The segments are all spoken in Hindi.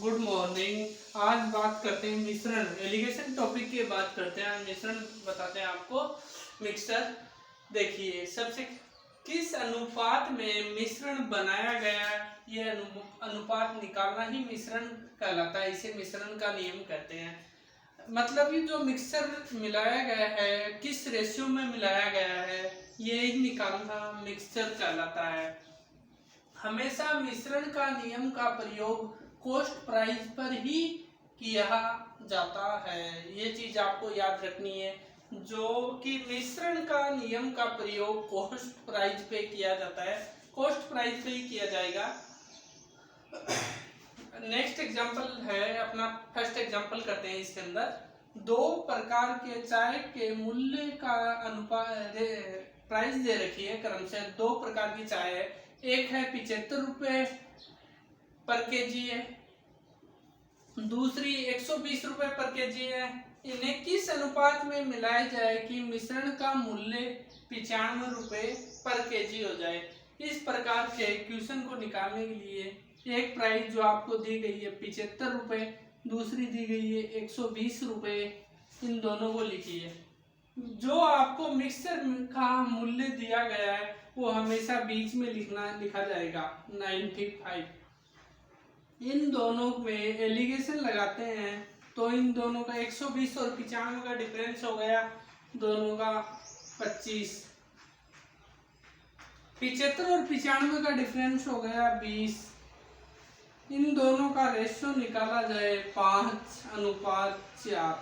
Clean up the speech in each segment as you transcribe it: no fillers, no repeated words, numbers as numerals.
Good morning. आज बात करते हैं मिश्रण एलिगेशन टॉपिक की बात करते हैं। आज मिश्रण बताते हैं आपको मिक्सचर। देखिए सबसे किस अनुपात में मिश्रण बनाया गया, यह अनुपात निकालना ही मिश्रण कहलाता है। इसे मिश्रण का नियम कहते हैं। मतलब ये जो मिक्सचर मिलाया गया है किस रेशियो में मिलाया गया है, ये निकालना मिक्सचर कहलाता है। हमेशा मिश्रण का नियम का प्रयोग कॉस्ट प्राइस पर ही किया जाता है। ये चीज आपको याद रखनी है, जो कि मिश्रण का नियम का प्रयोग कॉस्ट प्राइस पे किया जाता है, कॉस्ट प्राइस पे ही किया जाएगा। नेक्स्ट एग्जांपल है अपना, फर्स्ट एग्जांपल करते हैं। इसके अंदर दो प्रकार के चाय के मूल्य का अनुपात प्राइस दे रखी है क्रम से। दो प्रकार की चाय है, एक है 75 रुपये पर केजी है, दूसरी 120 रुपये पर केजी है। इन्हें किस अनुपात में मिलाया जाए कि मिश्रण का मूल्य 95 रुपये पर केजी हो जाए। इस प्रकार के क्वेश्चन को निकालने के लिए एक प्राइस जो आपको दी गई है 75 रुपये, दूसरी दी गई है 120 रुपये, इन दोनों को लिखिए। जो आपको मिक्सचर का मूल्य दिया गया है वो हमेशा बीच में लिखा जाएगा 95। इन दोनों में एलिगेशन लगाते हैं तो इन दोनों का 120 और 95 का डिफरेंस हो गया, दोनों का 25। 75 और 95 का डिफरेंस हो गया 20। इन दोनों का रेशियो निकाला जाए 5:4।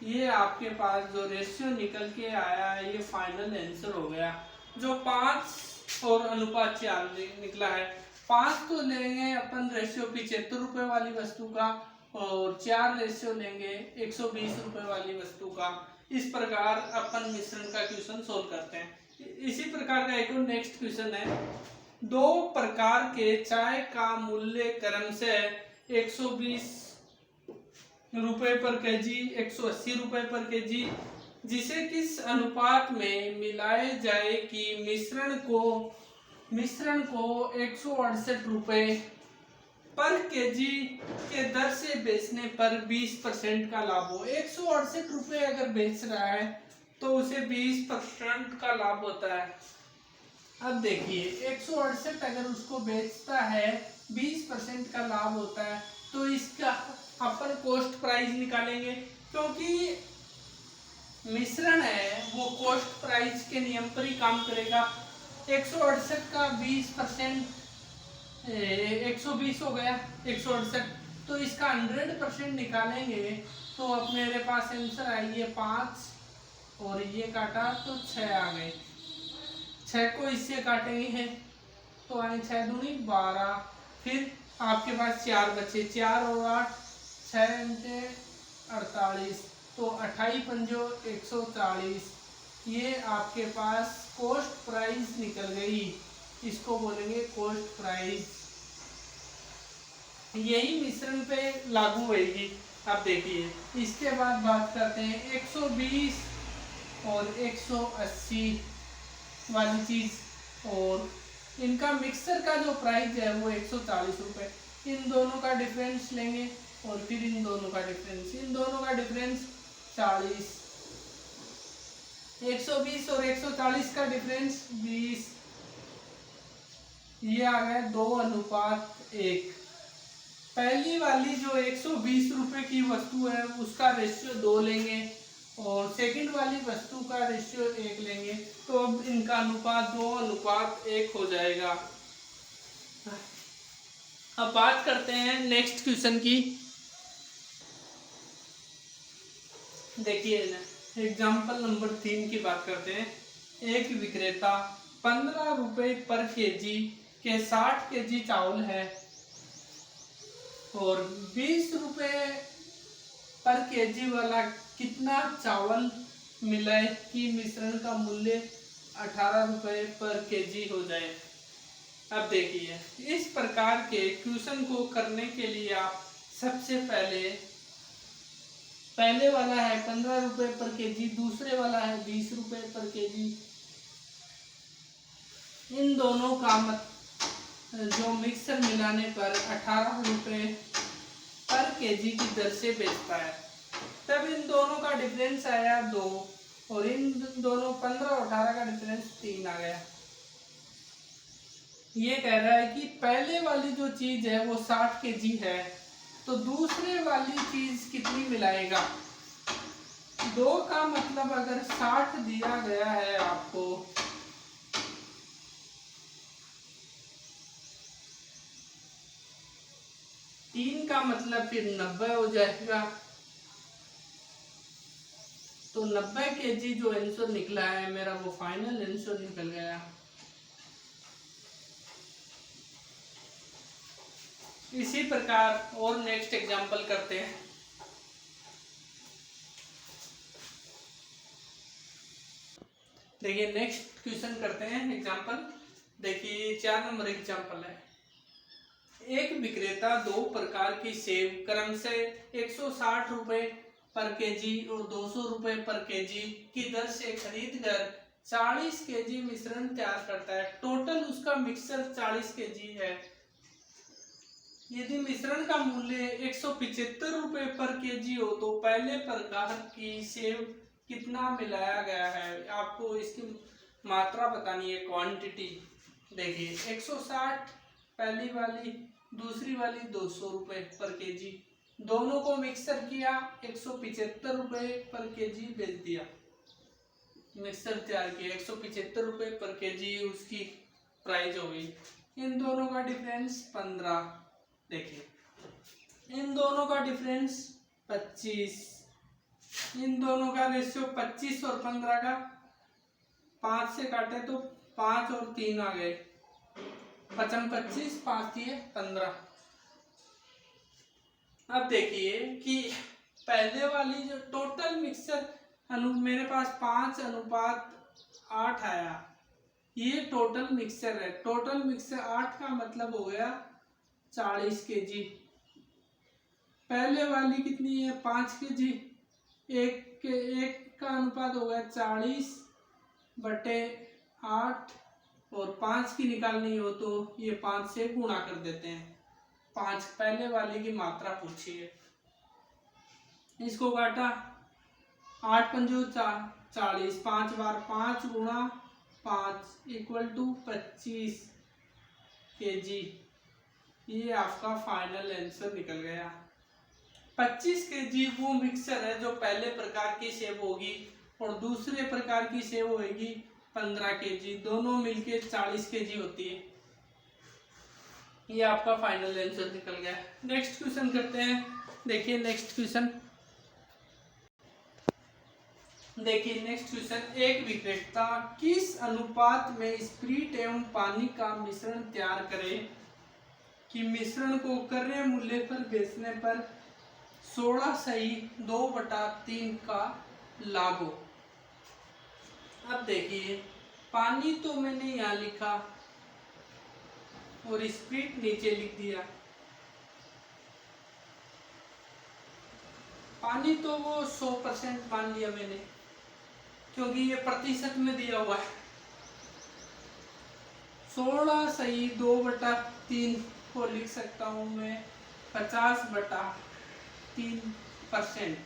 ये आपके पास जो रेशियो निकल के आया है ये फाइनल आंसर हो गया। जो 5 और अनुपात 4 निकला है, 5 तो लेंगे अपन रेशियो 75 रुपये वाली वस्तु का, और 4 रेशियो लेंगे 120 रुपये वाली वस्तु का। इस प्रकार अपन मिश्रण का क्वेश्चन सोल्व करते हैं। इसी प्रकार का एक और नेक्स्ट क्वेश्चन है। दो प्रकार के चाय का मूल्य क्रम से 120 रुपये पर केजी, 180 रुपये पर केजी, जिसे किस अनुपात में मिलाए जाए कि मिश्रण को 168 रुपये पर केजी के दर से बेचने पर 20% का लाभ हो। 168 रुपये अगर बेच रहा है तो उसे 20% का लाभ होता है। अब देखिए 168 अगर उसको बेचता है 20% का लाभ होता है, तो इसका अपन कॉस्ट प्राइस निकालेंगे, क्योंकि मिश्रण है वो कॉस्ट प्राइस के नियम पर ही काम करेगा। 168 का 20% 120 हो गया 168, तो इसका 100% निकालेंगे तो अपने पास आंसर आई है 5, और ये काटा तो 6 आ गए। 6 को इससे काटेंगे तो आए 6 दूनी 12, फिर आपके पास 4 बचे, 4 और 8 6 48, तो 28 पंजो 140। ये आपके पास कॉस्ट प्राइस निकल गई, इसको बोलेंगे कॉस्ट प्राइस। यही मिश्रण पे लागू होगी। अब देखिए इसके बाद बात करते हैं 120 और 180 वाली चीज, और इनका मिक्सर का जो प्राइस है वो 140 रुपये। इन दोनों का डिफरेंस लेंगे और फिर इन दोनों का डिफरेंस 40। 120 और 140 का डिफरेंस 20। ये आ गया 2:1। पहली वाली जो 120 रुपये की वस्तु है उसका रेशियो 2 लेंगे, और सेकंड वाली वस्तु का रेशियो 1 लेंगे, तो अब इनका अनुपात 2:1 हो जाएगा। अब बात करते हैं नेक्स्ट क्वेश्चन की। देखिए एग्जाम्पल नंबर 3 की बात करते हैं। एक विक्रेता 15 रुपये पर केजी के 60 केजी चावल है और 20 रुपये पर केजी वाला कितना चावल मिलाए कि मिश्रण का मूल्य 18 रुपये पर केजी हो जाए। अब देखिए इस प्रकार के क्वेश्चन को करने के लिए आप सबसे पहले वाला है 15 रुपये पर केजी, दूसरे वाला है 20 रुपये पर केजी। इन दोनों का जो मिक्सर मिलाने पर 18 रुपये केजी की दर से बेचता है। तब इन दोनों का डिफरेंस आया 2 और इन दोनों 15 और 18 का डिफरेंस 3 आ गया। ये कह रहा है कि पहले वाली जो चीज है वो 60 केजी है, तो दूसरे वाली चीज कितनी मिलाएगा। 2 का मतलब अगर 60 दिया गया है आपको, तीन का मतलब फिर 90 हो जाएगा। तो 90 केजी जो आंसर निकला है मेरा, वो फाइनल आंसर निकल गया। इसी प्रकार और नेक्स्ट एग्जांपल करते हैं। देखिए नेक्स्ट क्वेश्चन करते हैं एग्जांपल। देखिए 4 नंबर एग्जांपल है। एक विक्रेता 2 प्रकार की सेब क्रमशः 160 रुपए पर केजी और 200 रुपए पर केजी की दर से खरीद कर 40 केजी मिश्रण तैयार करता है। टोटल उसका मिक्सर 40 केजी है। यदि मिश्रण का मूल्य 175 रुपए पर केजी हो तो पहले प्रकार की सेब कितना मिलाया गया है। आपको इसकी मात्रा बतानी है, क्वांटिटी। देखिए 160 पहली वाली, दूसरी वाली 200 रुपए पर केजी, दोनों को मिक्सर किया, 175 रुपए पर केजी बेच दिया। मिक्सर तैयार किया, 175 रुपए पर केजी उसकी प्राइस हो गई। इन दोनों का डिफरेंस 15। देखिए इन दोनों का डिफरेंस 25। इन दोनों का रेशियो 25 और 15 का 5 से काटे तो 5 और 3 आ गए, 5 25, 5 दिए 15। अब देखिए कि पहले वाली जो टोटल मिक्सर मेरे पास 5:8 आया, ये टोटल मिक्सर है। टोटल मिक्सर 8 का मतलब हो गया 40 केजी। पहले वाली कितनी है, 5 केजी। एक का अनुपात हो गया 40/8 और 5 की निकालनी हो तो ये 5 से गुणा कर देते हैं। 5 पहले वाले की मात्रा पूछी है, इसको काटा, 8 पंजो 40, 5 बार 5 गुणा 5 इक्वल टू 25 केजी। ये आपका फाइनल आंसर निकल गया। 25 केजी वो मिक्सर है जो पहले प्रकार की सेब होगी और दूसरे प्रकार की सेब होगी 15 केजी, दोनों मिलके 40 केजी होती है। ये आपका फाइनल आंसर निकल गया। नेक्स्ट क्वेश्चन करते हैं। देखिए नेक्स्ट क्वेश्चन। देखिए नेक्स्ट क्वेश्चन। एक विक्रेता किस अनुपात में स्प्रिट एवं पानी का मिश्रण तैयार करे कि मिश्रण को क्रय मूल्य पर बेचने पर 16/2/3 का लाभ हो। अब देखिए पानी तो मैंने यहाँ लिखा और स्प्रिट नीचे लिख दिया। पानी तो वो 100% मान लिया मैंने, क्योंकि ये प्रतिशत में दिया हुआ है। 16/2/3 को लिख सकता हूँ मैं 50/3%।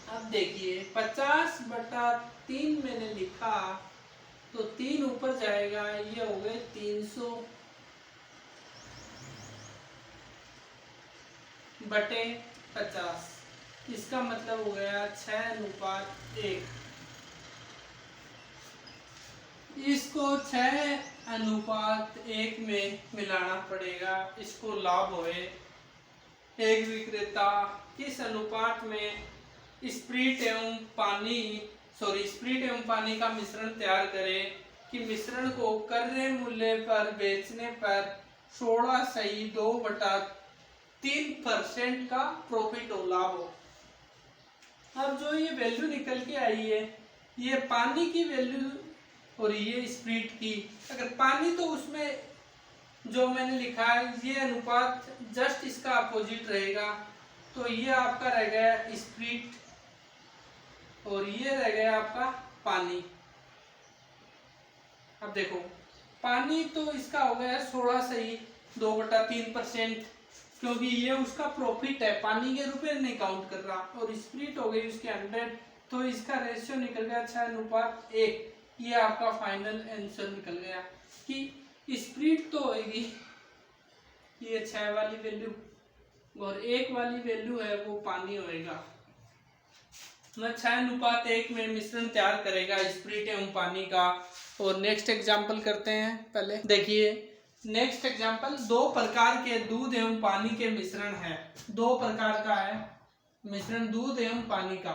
अब देखिए 50/3 मैंने लिखा तो 3 ऊपर जाएगा, ये हो गए 300/50। इसका मतलब हो गया 6:1। इसको 6:1 में मिलाना पड़ेगा, इसको लाभ होए। एक विक्रेता किस अनुपात में स्प्रिट एवं पानी का मिश्रण तैयार करे कि मिश्रण को क्रय मूल्य पर बेचने पर 16/2/3% का प्रॉफिट हो, लाभ हो। अब जो ये वैल्यू निकल के आई है, ये पानी की वैल्यू और ये स्प्रिट की। अगर पानी तो उसमें जो मैंने लिखा है ये अनुपात जस्ट इसका अपोजिट रहेगा, तो ये आपका रह गया स्प्रिट और ये रह गया आपका पानी। अब देखो पानी तो इसका हो गया 16/2/3%, क्योंकि ये उसका प्रॉफिट है, पानी के रुपए नहीं काउंट कर रहा। और स्प्रिट हो गई उसकी 100, तो इसका रेशियो निकल गया 6:1। ये आपका फाइनल आंसर निकल गया कि स्प्रिट तो होगी ये 6 वाली वैल्यू, और 1 वाली वैल्यू है वो पानी होएगा। 6:1 में मिश्रण तैयार करेगा स्प्रिट एवं पानी का। और नेक्स्ट एग्जाम्पल करते हैं। पहले देखिए नेक्स्ट एग्जाम्पल, 2 प्रकार के दूध एवं पानी के मिश्रण है। 2 प्रकार का है मिश्रण दूध एवं पानी का।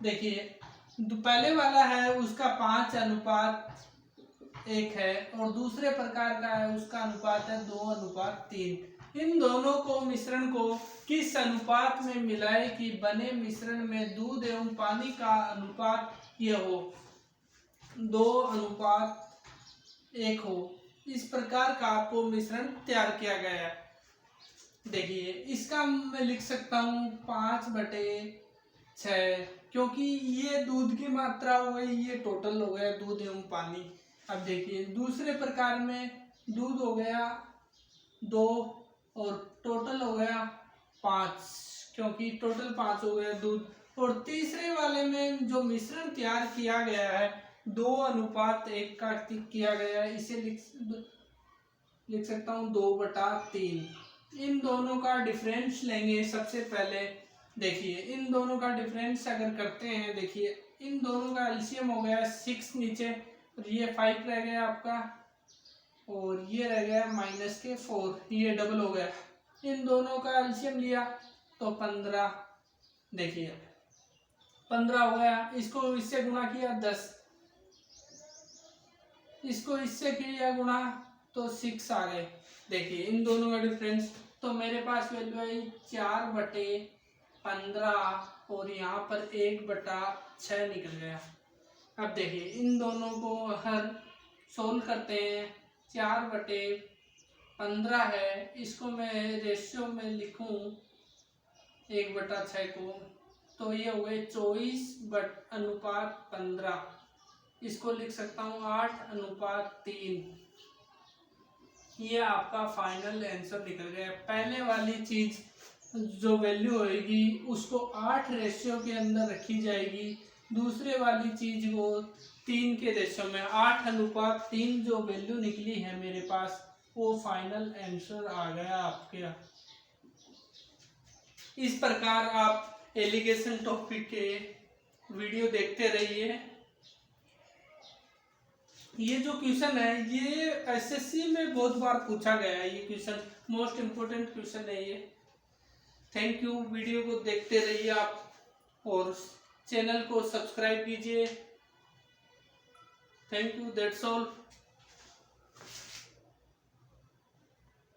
देखिए पहले वाला है उसका 5:1 है, और दूसरे प्रकार का है उसका अनुपात है 2:3। इन दोनों को मिश्रण को किस अनुपात में मिलाए कि बने मिश्रण में दूध एवं पानी का अनुपात ये हो 2:1 हो। इस प्रकार का आपको मिश्रण तैयार किया गया है। देखिए इसका मैं लिख सकता हूँ 5/6, क्योंकि ये दूध की मात्रा हो गई, ये टोटल हो गया दूध एवं पानी। अब देखिए दूसरे प्रकार में दूध हो गया 2 और टोटल हो गया 5, क्योंकि टोटल 5 हो गया दूध। और तीसरे वाले में जो मिश्रण तैयार किया गया है 2:1 का किया गया है, इसे लिख सकता हूँ 2/3। इन दोनों का डिफरेंस लेंगे। सबसे पहले देखिए इन दोनों का डिफरेंस अगर करते हैं, देखिए इन दोनों का एलसीएम हो गया 6 नीचे, और ये 5 रह गया आपका, और ये रह गया -4, ये डबल हो गया। इन दोनों का एलसीएम लिया तो 15, देखिए 15 हो गया। इसको इससे गुणा किया 10, इसको इससे किया गुणा तो 6 आ गए। देखिए इन दोनों का डिफरेंस, तो मेरे पास वैल्यू आई 4/15, और यहाँ पर 1/6 निकल गया। अब देखिए इन दोनों को हर सोल्व करते हैं। 4/15 है, इसको मैं रेशियो में लिखूं 1/6 को, तो ये हो गए 24/15। इसको लिख सकता हूँ 8:3। ये आपका फाइनल आंसर निकल गया। पहले वाली चीज जो वैल्यू होगी उसको 8 रेशियो के अंदर रखी जाएगी, दूसरे वाली चीज को 3 के रेशियो में। 8:3 जो वैल्यू निकली है मेरे पास, वो फाइनल आंसर आ गया आपके। इस प्रकार आप एलिगेशन टॉपिक के वीडियो देखते रहिए। ये जो क्वेश्चन है ये एसएससी में बहुत बार पूछा गया है, ये क्वेश्चन मोस्ट इम्पोर्टेंट क्वेश्चन है ये। थैंक यू, वीडियो को देखते रहिए आप, और चैनल को सब्सक्राइब कीजिए। Thank you, that's all.